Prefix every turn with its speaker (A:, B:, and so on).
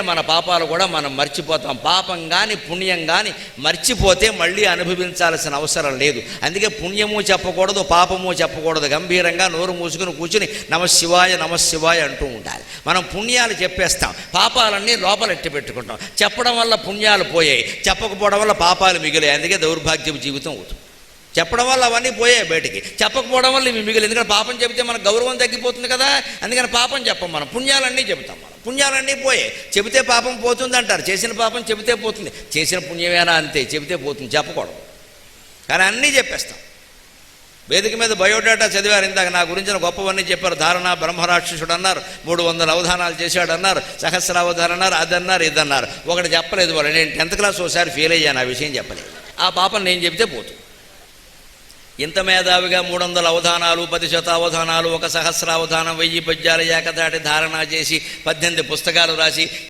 A: మన పాపాలు కూడా మనం మర్చిపోతాం. పాపం కానీ పుణ్యం కానీ మర్చిపోతే మళ్ళీ అనుభవించాల్సిన అవసరం లేదు. అందుకే పుణ్యము చెప్పకూడదు, పాపము చెప్పకూడదు. గంభీరంగా నోరు మూసుకుని కూర్చుని నమశివాయ నమశివాయ అంటూ ఉండాలి. మనం పుణ్యాలు చెప్పేస్తాం, పాపాలన్నీ లోపలెట్టి పెట్టుకుంటాం. చెప్పడం వల్ల పుణ్యాలు పోయాయి, చెప్పకపోవడం వల్ల పాపాలు మిగిలాయి. అందుకే దౌర్భాగ్యపు జీవితం అవుతుంది. చెప్పడం వల్ల అవన్నీ పోయాయి బయటికి, చెప్పకపోవడం వల్ల ఇవి మిగిలి. ఎందుకంటే పాపం చెబితే మనకు గౌరవం తగ్గిపోతుంది కదా. అందుకని పాపం చెప్పం, మనం పుణ్యాలన్నీ చెబుతాం. మనం పుణ్యాలన్నీ పోయాయి, చెబితే పాపం పోతుంది అంటారు. చేసిన పాపం చెబితే పోతుంది, చేసిన పుణ్యమేనా అంతే, చెబితే పోతుంది, చెప్పకూడదు. కానీ అన్నీ చెప్పేస్తాం. వేదిక మీద బయోడేటా చదివారు ఇందాక, నా గురించిన గొప్పవన్నీ చెప్పారు. ధారణ బ్రహ్మరాక్షసుడు అన్నారు, 300 అవధానాలు చేశాడు అన్నారు, సహస్రావధానం అన్నారు, అదన్నారు ఇదన్నారు. ఒకటి చెప్పలేదు వాళ్ళు. నేను 10th క్లాస్ ఒకసారి ఫెయిల్ అయ్యాను, ఆ విషయం చెప్పలేదు. ఆ పాపం నేను చెబితే పోతుంది. ఇంత మేధావిగా 300 అవధానాలు, 10 శతావధానాలు, 1 సహస్రావధానం, 1000 పద్యాలు ఏకదాటి ధారణ చేసి 18 పుస్తకాలు రాసి